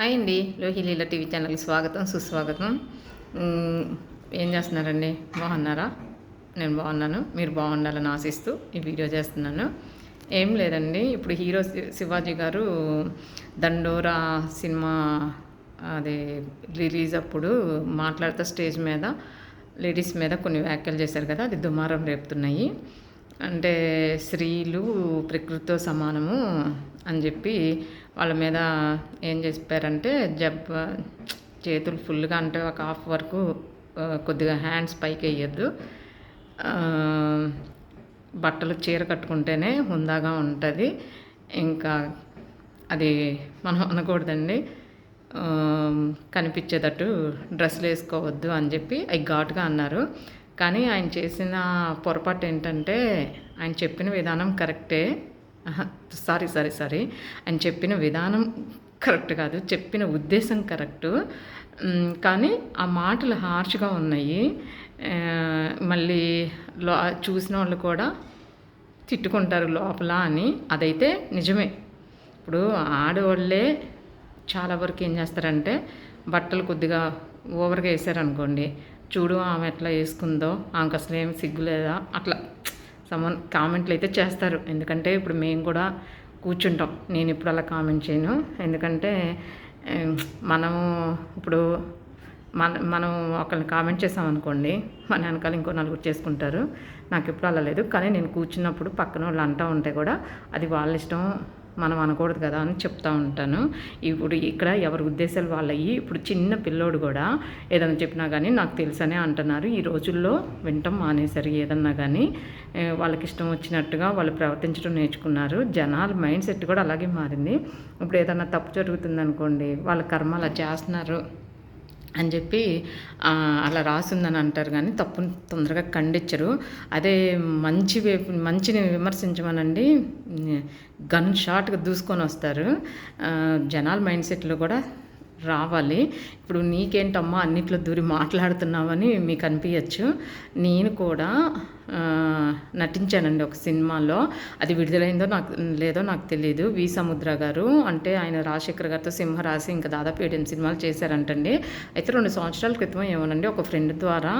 Hi అండి. లోహిలీల TV ఛానల్కి స్వాగతం సుస్వాగతం. ఏం చేస్తున్నారండి? బాగున్నారా? నేను బాగున్నాను. మీరు బాగుండాలని ఆశిస్తూ ఈ వీడియో చేస్తున్నాను. ఏం లేదండి, ఇప్పుడు హీరో శివాజీ గారు దండోరా సినిమా అది రిలీజ్ అప్పుడు మాట్లాడుతూ స్టేజ్ మీద లేడీస్ మీద కొన్ని వ్యాఖ్యలు చేశారు కదా, అది దుమారం రేపుతున్నాయి. అంటే స్త్రీలు ప్రకృతితో సమానము అని చెప్పి వాళ్ళ మీద ఏం చెప్పారంటే చేతులు ఫుల్గా అంటే ఒక హాఫ్ వరకు కొద్దిగా హ్యాండ్స్ పైకి వేయద్దు, బట్టలు చీర కట్టుకుంటేనే హుందాగా ఉంటుంది, ఇంకా అది మనం అనకూడదండి, కనిపించేటట్టు డ్రెస్సులు వేసుకోవద్దు అని చెప్పి అవి ఘాటుగా అన్నారు. కానీ ఆయన చేసిన పొరపాటు ఏంటంటే ఆయన చెప్పిన విధానం కరెక్టే. సారీ ఆయన చెప్పిన విధానం కరెక్ట్ కాదు, చెప్పిన ఉద్దేశం కరెక్టు. కానీ ఆ మాటలు హార్ష్గా ఉన్నాయి. మళ్ళీ చూసిన వాళ్ళు కూడా తిట్టుకుంటారు లోపల అని. అదైతే నిజమే. ఇప్పుడు ఆడవాళ్ళే చాలా వరకు ఏం చేస్తారంటే బట్టలు కొద్దిగా ఓవర్గా వేసారనుకోండి, చూడు ఆమె ఎట్లా వేసుకుందో, ఆమెకు అసలు ఏం సిగ్గులేదా, అట్లా కామెంట్లు అయితే చేస్తారు. ఎందుకంటే ఇప్పుడు మేము కూడా కూర్చుంటాం, నేను ఇప్పుడు అలా కామెంట్ చేయను. ఎందుకంటే మనము ఇప్పుడు మనం ఒకరిని కామెంట్ చేసామనుకోండి, మన వెనకాల ఇంకో నలుగురు చేసుకుంటారు. నాకు ఎప్పుడు అలా లేదు. కానీ నేను కూర్చున్నప్పుడు పక్కన వాళ్ళు అంటూ ఉంటే కూడా అది వాళ్ళ ఇష్టం, మనం అనకూడదు కదా అని చెప్తూ ఉంటాను. ఇప్పుడు ఇక్కడ ఎవరి ఉద్దేశాలు వాళ్ళవి. ఇప్పుడు చిన్న పిల్లోడు కూడా ఏదైనా చెప్పినా కానీ నాకు తెలుసనే అంటున్నారు. ఈ రోజుల్లో వింటాం మానేశారు. ఏదన్నా కానీ వాళ్ళకి ఇష్టం వచ్చినట్టుగా వాళ్ళు ప్రవర్తించడం నేర్చుకున్నారు. జనాల మైండ్ సెట్ కూడా అలాగే మారింది. ఇప్పుడు ఏదన్నా తప్పు జరుగుతుందనుకోండి, వాళ్ళ కర్మ అలా చేస్తున్నారు అని చెప్పి అలా రాసిందని అంటారు, కానీ తప్పుని తొందరగా ఖండించరు. అదే మంచిని విమర్శించమనండి, గన్ షాట్గా దూసుకొని వస్తారు. జనాల మైండ్ సెట్లు కూడా రావాలి. ఇప్పుడు నీకేంటమ్మా అన్నిట్లో దూరి మాట్లాడుతున్నావని మీకు అనిపించచ్చు. నేను కూడా నటించానండి ఒక సినిమాలో. అది విడుదలైందో లేదో నాకు తెలియదు. వి సముద్ర గారు అంటే ఆయన రాజశేఖర్ గారితో సింహరాశి ఇంకా దాదాపు 7 సినిమాలు చేశారంటండి. అయితే 2 సంవత్సరాల క్రితం ఏమోనండి ఒక ఫ్రెండ్ ద్వారా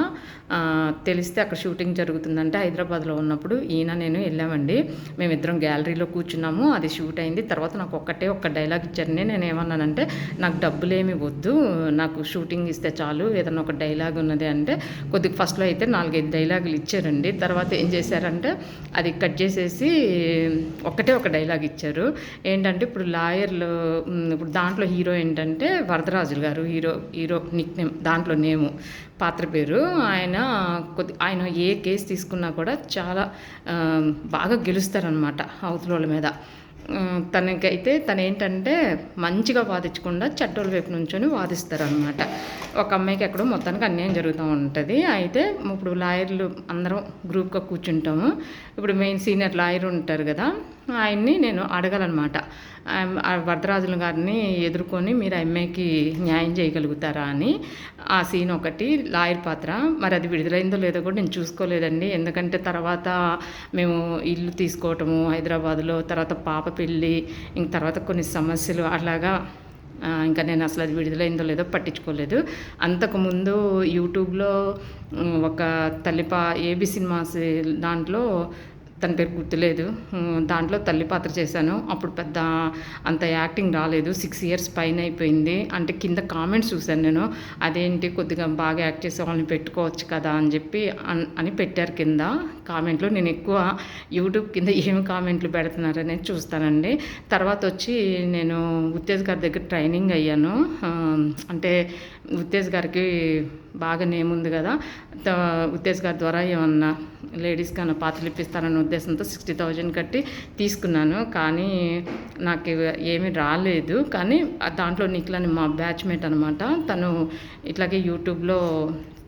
తెలిస్తే అక్కడ షూటింగ్ జరుగుతుందంటే హైదరాబాద్లో ఉన్నప్పుడు నేను వెళ్ళామండి. మేమిద్దరం గ్యాలరీలో కూర్చున్నాము. అది షూట్ అయింది. తర్వాత నాకు ఒక్క డైలాగ్ ఇచ్చారు. నేను ఏమన్నానంటే, నాకు డబ్బులేమి వద్దు, నాకు షూటింగ్ ఇస్తే చాలు, ఏదన్నా ఒక డైలాగ్ ఉన్నది అంటే కొద్దిగా ఫస్ట్లో అయితే 4-5 డైలాగులు ఇచ్చారండి. తర్వాత ఏం చేశారంటే అది కట్ చేసేసి ఒక డైలాగ్ ఇచ్చారు. ఏంటంటే ఇప్పుడు లాయర్లు, ఇప్పుడు దాంట్లో హీరో ఏంటంటే వరదరాజులు గారు, హీరో నిక్ నేమ్, దాంట్లో నేము పాత్ర పేరు. ఆయన ఏ కేసు తీసుకున్నా కూడా చాలా బాగా గెలుస్తారనమాట అవతల వాళ్ళ మీద. తనకైతే ఏంటంటే మంచిగా వాదించకుండా చెడ్డోళ్ళ వైపు నుంచొని వాదిస్తారనమాట. ఒక అమ్మాయికి ఎక్కడో మొత్తానికి అన్యాయం జరుగుతూ ఉంటుంది. అయితే ఇప్పుడు లాయర్లు అందరం గ్రూప్గా కూర్చుంటాము. ఇప్పుడు మెయిన్ సీనియర్ లాయర్ ఉంటారు కదా, ఆయన్ని నేను అడగాలన్నమాట, వరదరాజుల గారిని ఎదుర్కొని మీరు ఆ అమ్మాయికి న్యాయం చేయగలుగుతారా అని. ఆ సీన్ ఒకటి లాయర్ పాత్ర. మరి అది విడుదలైందో లేదో కూడా నేను చూసుకోలేదండి. ఎందుకంటే తర్వాత మేము ఇల్లు తీసుకోవటము హైదరాబాద్లో, తర్వాత పాప పెళ్ళి, ఇంక తర్వాత కొన్ని సమస్యలు అలాగా ఇంకా నేను అసలు అది విడుదలైందో లేదో పట్టించుకోలేదు. అంతకుముందు యూట్యూబ్లో ఒక ఏబీ సినిమాస్ దాంట్లో, తన పేరు గుర్తులేదు, దాంట్లో తల్లి పాత్ర చేశాను. అప్పుడు పెద్ద అంత యాక్టింగ్ రాలేదు. 6 years పైన అయిపోయింది. అంటే కింద కామెంట్స్ చూశాను నేను, అదేంటి కొద్దిగా బాగా యాక్ట్ చేసే వాళ్ళని పెట్టుకోవచ్చు కదా అని చెప్పి అని పెట్టారు కింద కామెంట్లు. నేను ఎక్కువ యూట్యూబ్ కింద ఏమి కామెంట్లు పెడుతున్నారనేది చూస్తానండి. తర్వాత వచ్చి నేను ఉత్తేజ్ గారి దగ్గర ట్రైనింగ్ అయ్యాను. అంటే ఉత్తేజ్ గారికి బాగా నేమ్ ఉంది కదా, ఉత్తేజ్ గారి ద్వారా ఏమన్నా లేడీస్ కన్నా పాత్రలు ఇప్పిస్తారన్న ఉద్దేశంతో 60,000 కట్టి తీసుకున్నాను. కానీ నాకు ఏమీ రాలేదు. కానీ దాంట్లో నిఖిలని మా బ్యాచ్మేట్ అనమాట, తను ఇట్లాగే యూట్యూబ్లో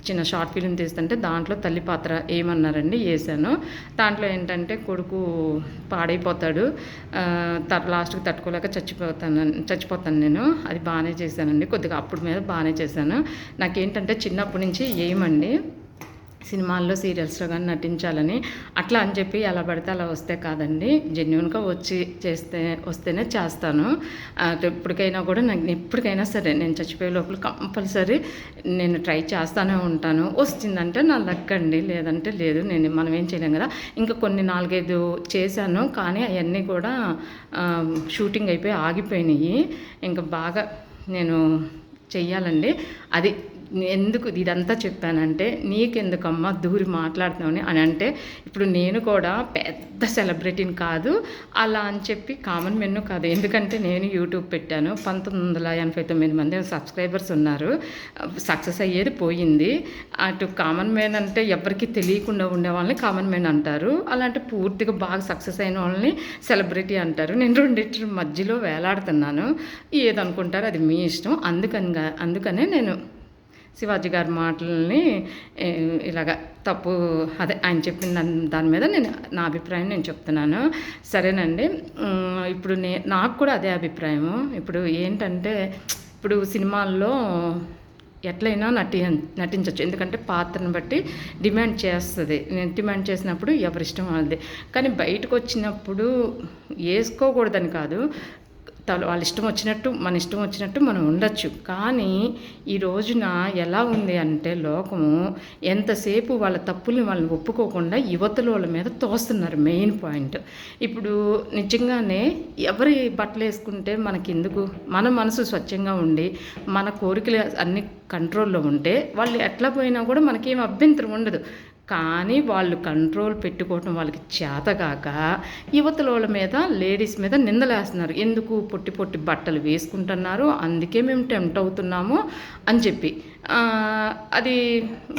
చిన్న షార్ట్ ఫిలిం తీస్తుంటే దాంట్లో తల్లి పాత్ర ఏమన్నారండి వేసాను. దాంట్లో ఏంటంటే కొడుకు పాడైపోతాడు, లాస్ట్కి తట్టుకోలేక చచ్చిపోతాను నేను. అది బాగానే చేశానండి. కొద్దిగా అప్పుడు మీద బాగానే చేశాను. నాకేంటంటే చిన్నప్పటి నుంచి ఏమండి సినిమాల్లో, సీరియల్స్‌లో గాని నటించాలని. అట్లా అని చెప్పి ఎలా పడితే అలా వస్తే కాదండి. జెన్యూన్‌గా వస్తేనే చేస్తాను. ఇప్పటికైనా కూడా నాకు ఎప్పటికైనా సరే నేను చచ్చిపోయే లోపల కంపల్సరీ నేను ట్రై చేస్తానే ఉంటాను. వచ్చిందంటే నా లక్ అండి. లేదంటే లేదు. మనం ఏం చేయలేం కదా! ఇంకా కొన్ని 4, 5 చేశాను. కానీ అయన్నీ కూడా షూటింగ్ అయిపోయి ఆగిపోయినాయి. ఇంకా బాగా నేను చెయ్యాలండి. అది ఎందుకు ఇదంతా చెప్పానంటే, నీకెందుకమ్మా దూరి మాట్లాడుతున్నావు అని అంటే, ఇప్పుడు నేను కూడా పెద్ద సెలబ్రిటీని కాదు, అలా అని చెప్పి కామన్ మెన్ను కాదు. ఎందుకంటే నేను యూట్యూబ్ పెట్టాను. 1989 మంది సబ్స్క్రైబర్స్ ఉన్నారు. సక్సెస్ అయ్యేది పోయింది. అటు కామన్ మెన్ అంటే ఎవరికి తెలియకుండా ఉండే వాళ్ళని కామన్ మెన్ అంటారు. అలాంటి పూర్తిగా బాగా సక్సెస్ అయిన వాళ్ళని సెలబ్రిటీ అంటారు. నేను రెండింటి మధ్యలో వేలాడుతున్నాను. ఏదనుకుంటారో అది మీ ఇష్టం. అందుకనే నేను శివాజీ గారి మాటలని ఇలాగ తప్పు అదే ఆయన చెప్పిన దాని మీద నా అభిప్రాయం నేను చెప్తున్నాను. సరేనండి. ఇప్పుడు నాకు కూడా అదే అభిప్రాయము. ఇప్పుడు ఏంటంటే, ఇప్పుడు సినిమాల్లో ఎట్లయినా నటించవచ్చు. ఎందుకంటే పాత్రను బట్టి డిమాండ్ చేస్తుంది. నేను డిమాండ్ చేసినప్పుడు ఎవరిష్టం వాళ్ళది. కానీ బయటకు వచ్చినప్పుడు వేసుకోకూడదని కాదు, వాళ్ళ ఇష్టం వచ్చినట్టు మన ఇష్టం వచ్చినట్టు మనం ఉండొచ్చు. కానీ ఈ రోజున ఎలా ఉంది అంటే లోకము ఎంతసేపు వాళ్ళ తప్పుల్ని వాళ్ళని ఒప్పుకోకుండా యువతల వాళ్ళ మీద తోస్తున్నారు. Main point. ఇప్పుడు నిజంగానే ఎవరి బట్టలు వేసుకుంటే మనకెందుకు, మన మనసు స్వచ్ఛంగా ఉండి మన కోరికలు అన్ని కంట్రోల్లో ఉంటే వాళ్ళు ఎట్లా పోయినా కూడా మనకేం అభ్యంతరం ఉండదు. కానీ వాళ్ళు కంట్రోల్ పెట్టుకోవటం వాళ్ళకి చేతగాక యువతల వాళ్ళ మీద, లేడీస్ మీద నిందలేస్తున్నారు. ఎందుకు పొట్టి బట్టలు వేసుకుంటున్నారు, అందుకే మేము టెంప్ట్ అవుతున్నాము అని చెప్పి. అది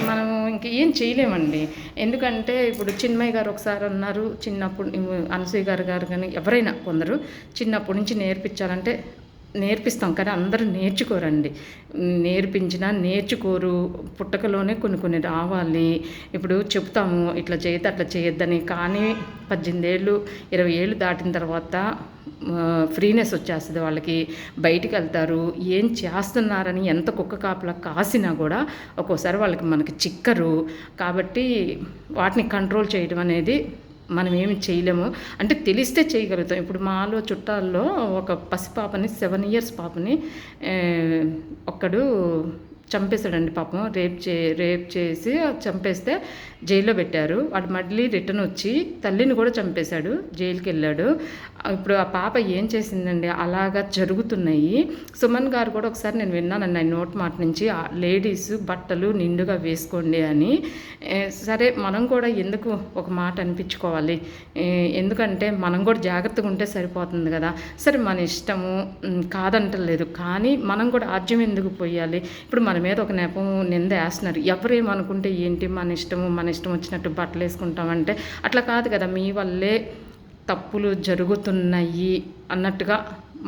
మనం ఇంక ఏం చేయలేమండి. ఎందుకంటే ఇప్పుడు చిన్మయ్య గారు ఒకసారి అన్నారు, చిన్నప్పుడు అనసూయ గారు కానీ ఎవరైనా కొందరు చిన్నప్పటి నుంచి నేర్పిస్తాం కానీ అందరూ నేర్చుకోరండి. నేర్పించినా నేర్చుకోరు. పుట్టకలోనే కొన్ని రావాలి. ఇప్పుడు చెప్తాము ఇట్లా చేయొద్దు అట్లా చేయొద్దని. కానీ 18 ఏళ్ళు 20 ఏళ్ళు దాటిన తర్వాత ఫ్రీనెస్ వచ్చేస్తుంది వాళ్ళకి. బయటికి వెళ్తారు. ఏం చేస్తున్నారని ఎంత కుక్క కాపలా కాసినా కూడా ఒక్కోసారి మనకి చిక్కరు. కాబట్టి వాటిని కంట్రోల్ చేయడం అనేది మనం ఏమి చేయలేము. అంటే తెలిస్తే చేయగలుగుతాం. ఇప్పుడు మాలో చుట్టాల్లో ఒక పసిపాపని 7 ఇయర్స్ పాపని ఒక్కడు చంపేశాడండి పాపం. రేప్ చేసి చంపేస్తే జైల్లో పెట్టారు. వాడు మళ్ళీ రిటర్న్ వచ్చి తల్లిని కూడా చంపేశాడు, జైలుకి వెళ్ళాడు. ఇప్పుడు ఆ పాప ఏం చేసిందండి, అలాగా జరుగుతున్నాయి. సుమన్ గారు కూడా ఒకసారి నేను విన్నానండి ఆయన నోటి మాట నుంచి, లేడీస్ బట్టలు నిండుగా వేసుకోండి అని. సరే మనం కూడా ఎందుకు ఒక మాట అనిపించుకోవాలి, ఎందుకంటే మనం కూడా జాగ్రత్తగా ఉంటే సరిపోతుంది కదా. సరే మన ఇష్టము కాదంటలేదు, కానీ మనం కూడా ఆజ్యం ఎందుకు పోయాలి. ఇప్పుడు మన మీద ఒక నెపం నింద వేస్తున్నారు. ఎవరేమనుకుంటే ఏంటి, మన ఇష్టం వచ్చినట్టు బట్టలు వేసుకుంటామంటే అట్లా కాదు కదా. మీ వల్లే తప్పులు జరుగుతున్నాయి అన్నట్టుగా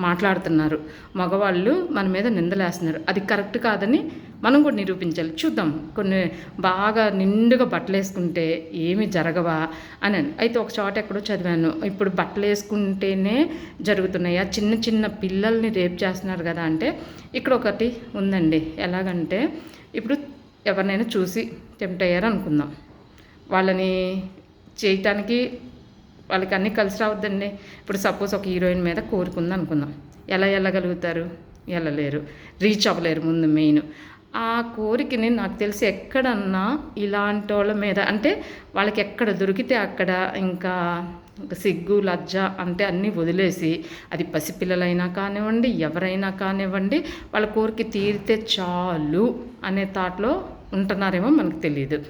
మాట్లాడుతున్నారు. మగవాళ్ళు మన మీద నిందలేస్తున్నారు. అది కరెక్ట్ కాదని మనం కూడా నిరూపించాలి. చూద్దాం. కొన్ని బాగా నిండుగా బట్టలు వేసుకుంటే ఏమి జరగవా అని. అయితే ఒక చోట ఎక్కడో చదివాను, ఇప్పుడు బట్టలు వేసుకుంటేనే జరుగుతున్నాయా, చిన్న పిల్లల్ని రేప్ చేస్తున్నారు కదా అంటే, ఇక్కడ ఒకటి ఉందండి. ఎలాగంటే ఇప్పుడు ఎవరినైనా చూసి టెంప్ట్ అయ్యారు అనుకుందాం, వాళ్ళని చేయటానికి వాళ్ళకి అన్నీ కలిసి రావద్దండి. ఇప్పుడు సపోజ్ ఒక హీరోయిన్ మీద కోరుకుంది అనుకుందాం, ఎలా వెళ్ళగలుగుతారు, వెళ్ళలేరు, రీచ్ అవ్వలేరు. ముందు మెయిన్ ఆ కోరికని నాకు తెలిసి ఎక్కడన్నా ఇలాంటి వాళ్ళ మీద, అంటే వాళ్ళకి ఎక్కడ దొరికితే అక్కడ ఇంకా సిగ్గు లజ్జ అంటే అన్నీ వదిలేసి, అది పసిపిల్లలైనా కానివ్వండి, ఎవరైనా కానివ్వండి, వాళ్ళ కోరిక తీరితే చాలు అనే థాట్లో ఉంటున్నారేమో మనకు తెలియదు.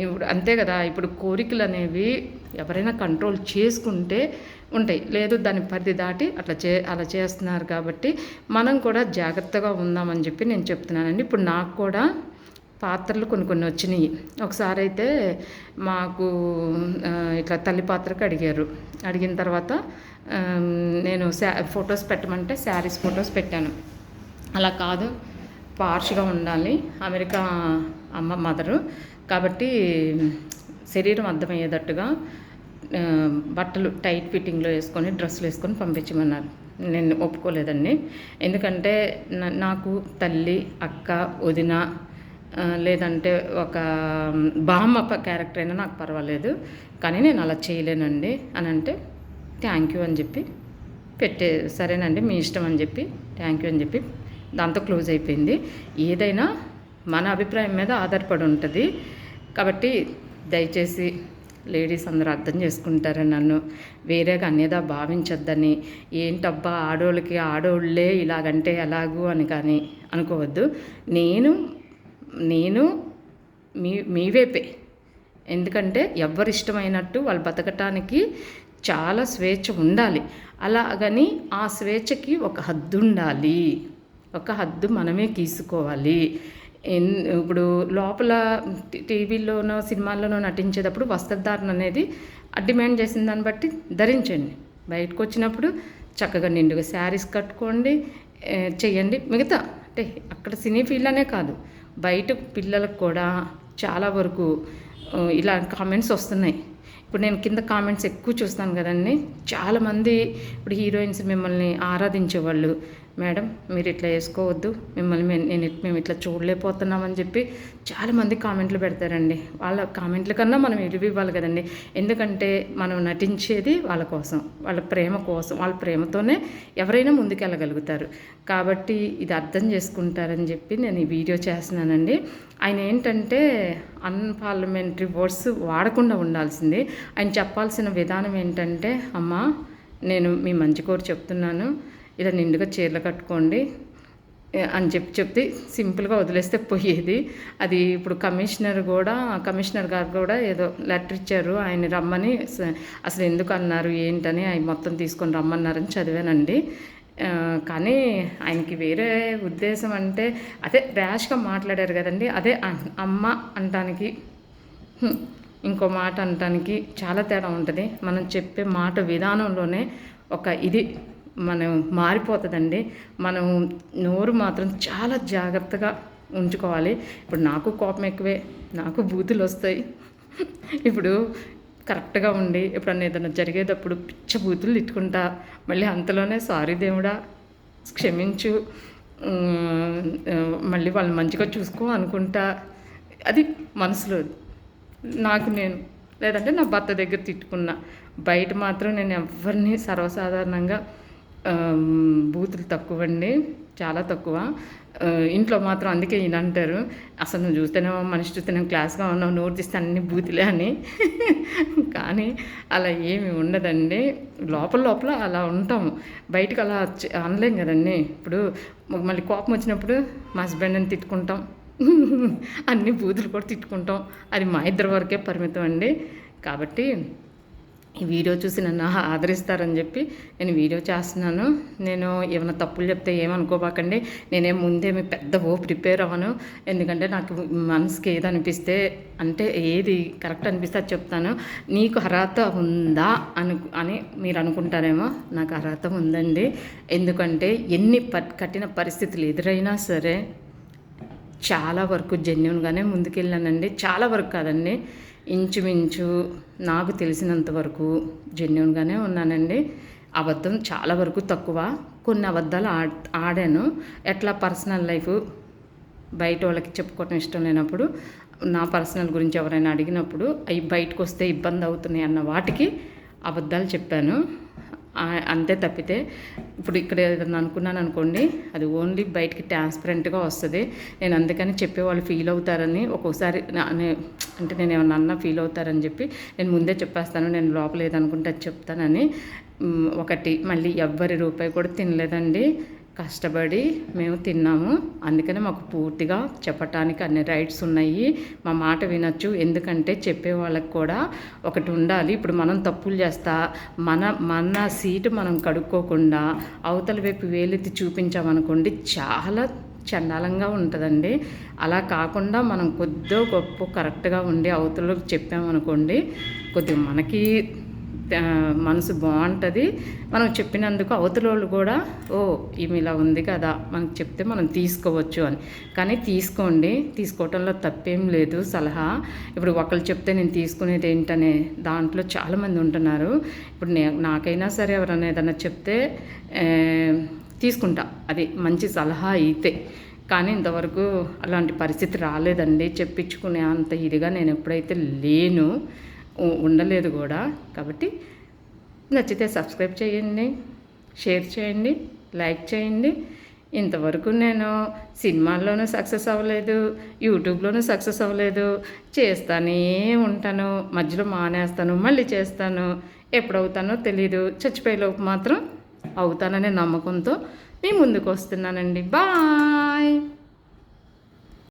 ఇప్పుడు అంతే కదా. ఇప్పుడు కోరికలు అనేవి ఎవరైనా కంట్రోల్ చేసుకుంటే ఉంటాయి, లేదు దాని పరిధి దాటి అలా చేస్తున్నారు. కాబట్టి మనం కూడా జాగ్రత్తగా ఉందామని చెప్పి నేను చెప్తున్నానండి. ఇప్పుడు నాకు కూడా పాత్రలు కొన్ని వచ్చినాయి. ఒకసారి అయితే మాకు ఇట్లా తల్లి పాత్రకు అడిగిన తర్వాత నేను ఫొటోస్ పెట్టమంటే శారీస్ ఫొటోస్ పెట్టాను. అలా కాదు, పార్ష్గా ఉండాలి, అమెరికా మదరు కాబట్టి శరీరం అర్థమయ్యేటట్టుగా బట్టలు టైట్ ఫిట్టింగ్లో వేసుకొని డ్రెస్సులు వేసుకొని పంపించమన్నారు. నేను ఒప్పుకోలేదండి. ఎందుకంటే నాకు తల్లి, అక్క, వదిన, లేదంటే ఒక బామ్మ క్యారెక్టర్ అయినా నాకు పర్వాలేదు, కానీ నేను అలా చేయలేనండి అని అంటే థ్యాంక్ యూ అని చెప్పి సరేనండి మీ ఇష్టం అని చెప్పి థ్యాంక్ యూ అని చెప్పి దాంతో క్లోజ్ అయిపోయింది. ఏదైనా మన అభిప్రాయం మీద ఆధారపడి ఉంటుంది. కాబట్టి దయచేసి లేడీస్ అందరూ అర్థం చేసుకుంటారని నన్ను వేరేగా అన్యదా భావించొద్దని, ఏంటబ్బా ఆడోళ్ళే ఇలాగంటే ఎలాగూ అని కానీ అనుకోవద్దు. నేను మీ వైపే. ఎందుకంటే ఎవరిష్టమైనట్టు వాళ్ళు బతకటానికి చాలా స్వేచ్ఛ ఉండాలి. అలాగని ఆ స్వేచ్ఛకి ఒక హద్దు ఉండాలి, ఒక హద్దు మనమే గీసుకోవాలి. ఇప్పుడు లోపల టీవీలోనో సినిమాల్లోనో నటించేటప్పుడు వస్త్రధారణ అనేది డిమాండ్ చేసిన దాన్ని బట్టి ధరించండి. బయటకు వచ్చినప్పుడు చక్కగా నిండుగా శారీస్ కట్టుకోండి, చెయ్యండి. మిగతా అంటే అక్కడ సినీ ఫీల్డ్ అనే కాదు, బయట పిల్లలకు కూడా చాలా వరకు ఇలా కామెంట్స్ వస్తున్నాయి. ఇప్పుడు నేను కింద కామెంట్స్ ఎక్కువ చూస్తాను కదండి. చాలామంది ఇప్పుడు హీరోయిన్స్ మిమ్మల్ని ఆరాధించేవాళ్ళు, మేడం మీరు ఇట్లా వేసుకోవద్దు, మేము ఇట్లా చూడలేకపోతున్నామని చెప్పి చాలామంది కామెంట్లు పెడతారండి. వాళ్ళ కామెంట్ల కన్నా మనం విలువ ఇవ్వాలి కదండి. ఎందుకంటే మనం నటించేది వాళ్ళ కోసం, వాళ్ళ ప్రేమ కోసం, వాళ్ళ ప్రేమతోనే ఎవరైనా ముందుకెళ్ళగలుగుతారు. కాబట్టి ఇది అర్థం చేసుకుంటారని చెప్పి నేను ఈ వీడియో చేస్తున్నానండి. ఆయన ఏంటంటే అన్పార్లమెంటరీ వర్డ్స్ వాడకుండా ఉండాల్సింది. ఆయన చెప్పాల్సిన విధానం ఏంటంటే, అమ్మా నేను మీ మంచి కోరి చెప్తున్నాను, ఇలా నిండుగా చీరలు కట్టుకోండి అని చెప్తే సింపుల్గా వదిలేస్తే పోయేది. అది ఇప్పుడు కమిషనర్ గారు కూడా ఏదో లెటర్ ఇచ్చారు ఆయన రమ్మని. అసలు ఎందుకు అన్నారు ఏంటని ఆయన మొత్తం తీసుకొని రమ్మన్నారని చదివానండి. కానీ ఆయనకి వేరే ఉద్దేశం అంటే అదే ర్యాష్గా మాట్లాడారు కదండి. అదే అమ్మ అంటానికి ఇంకో మాట అనటానికి చాలా తేడా ఉంటుంది. మనం చెప్పే మాట విధానంలోనే ఒక ఇది మనం మారిపోతుందండి. మనం నోరు మాత్రం చాలా జాగ్రత్తగా ఉంచుకోవాలి. ఇప్పుడు నాకు కోపం ఎక్కువే, నాకు బూతులు వస్తాయి. ఇప్పుడు కరెక్ట్గా ఉండి ఎప్పుడన్నా ఏదైనా జరిగేటప్పుడు పిచ్చ బూతులు తిట్టుకుంటా, మళ్ళీ అంతలోనే సారీ దేవుడా క్షమించు, మళ్ళీ వాళ్ళని మంచిగా చూసుకో అనుకుంటా. అది మనసులో నేను లేదంటే నా భర్త దగ్గర తిట్టుకున్నా. బయట మాత్రం నేను ఎవరిని సర్వసాధారణంగా బూతులు తక్కువండి, చాలా తక్కువ. ఇంట్లో మాత్రం అందుకే ఈయన అంటారు, అసలు నువ్వు చూస్తేనేమో మనిషి చూస్తేనేమో క్లాస్గా ఉన్నావు, నోరు తీస్తే అన్ని బూతులే అని. కానీ అలా ఏమి ఉండదండి. లోపల అలా ఉంటాము, బయటకు అలా అనలేం కదండి. ఇప్పుడు మళ్ళీ కోపం వచ్చినప్పుడు మా హస్బెండ్ని తిట్టుకుంటాం, అన్ని బూతులు కూడా తిట్టుకుంటాం. అది మా ఇద్దరి వరకే పరిమితం అండి. కాబట్టి ఈ వీడియో చూసి నన్ను ఆదరిస్తారని చెప్పి నేను వీడియో చేస్తున్నాను. నేను ఏమైనా తప్పులు చెప్తే ఏమనుకోబాకండి. నేనేం ముందేమి పెద్ద ప్రిపేర్ అవ్వను. ఎందుకంటే నాకు మనసుకి ఏది అనిపిస్తే అంటే ఏది కరెక్ట్ అనిపిస్తే అది చెప్తాను. నీకు అర్హత ఉందా అని మీరు అనుకుంటారేమో. నాకు అర్హత ఉందండి. ఎందుకంటే ఎన్ని కఠిన పరిస్థితులు ఎదురైనా సరే చాలా వరకు జెన్యూన్గానే ముందుకెళ్ళానండి. చాలా వరకు కాదండి, ఇంచుమించు నాకు తెలిసినంత వరకు జెన్యూన్గానే ఉన్నానండి. అబద్ధం చాలా వరకు తక్కువ. కొన్ని అబద్ధాలు ఆడాను. ఎట్లా పర్సనల్ లైఫ్ బయట వాళ్ళకి చెప్పుకోవటం ఇష్టం లేనప్పుడు, నా పర్సనల్ గురించి ఎవరైనా అడిగినప్పుడు అవి బయటకు వస్తే ఇబ్బంది అవుతున్నాయి అన్న వాటికి అబద్ధాలు చెప్పాను. అంతే తప్పితే ఇప్పుడు ఇక్కడ ఏదన్నా అనుకున్నాను అనుకోండి, అది ఓన్లీ బయటికి ట్రాన్స్పరెంట్గా వస్తుంది. నేను అందుకని చెప్పేవాళ్ళు ఫీల్ అవుతారని ఒక్కోసారి అంటే నేను ఏమన్నా ఫీల్ అవుతారని చెప్పి నేను ముందే చెప్పేస్తాను. నేను లోపల ఏదనుకుంటే అది చెప్తానని. ఒకటి మళ్ళీ ఎవ్వరి రూపాయి కూడా తినలేదండి, కష్టపడి మేము తిన్నాము. అందుకనే మాకు పూర్తిగా చెప్పటానికి అన్ని రైట్స్ ఉన్నాయి. మా మాట వినొచ్చు. ఎందుకంటే చెప్పే వాళ్ళకి కూడా ఒకటి ఉండాలి. ఇప్పుడు మనం తప్పులు చేస్తా మన సీటు మనం కడుక్కోకుండా అవతల వైపు వేలెత్తి చూపించామనుకోండి, చాలా చండాలంగా ఉంటుందండి. అలా కాకుండా మనం కొద్దిగా గొప్ప కరెక్ట్గా ఉండి అవతలకు చెప్పామనుకోండి, కొద్దిగా మనకి మనసు బాగుంటుంది. మనం చెప్పినందుకు అవతల వాళ్ళు కూడా ఈమె ఇలా ఉంది కదా, మనకు చెప్తే మనం తీసుకోవచ్చు అని. కానీ తీసుకోవటంలో తప్పేం లేదు. సలహా ఇప్పుడు ఒకళ్ళు చెప్తే నేను తీసుకునేది ఏంటనే దాంట్లో చాలామంది ఉంటున్నారు. ఇప్పుడు నాకైనా సరే ఎవరైనా ఏదైనా చెప్తే తీసుకుంటా, అది మంచి సలహా అయితే. కానీ ఇంతవరకు అలాంటి పరిస్థితి రాలేదండి. చెప్పించుకునే అంత ఇదిగా నేను ఎప్పుడైతే లేను, ఉండలేదు కూడా. కాబట్టి నచ్చితే సబ్స్క్రైబ్ చేయండి, షేర్ చేయండి, లైక్ చేయండి. ఇంతవరకు నేను సినిమాల్లోనూ సక్సెస్ అవ్వలేదు, యూట్యూబ్లోనూ సక్సెస్ అవ్వలేదు. చేస్తానే ఉంటాను, మధ్యలో మానేస్తాను, మళ్ళీ చేస్తాను. ఎప్పుడవుతానో తెలీదు. చచ్చిపోయేలోపు మాత్రం అవుతాననే నమ్మకంతో మీ ముందుకు వస్తున్నానండి. బాయ్.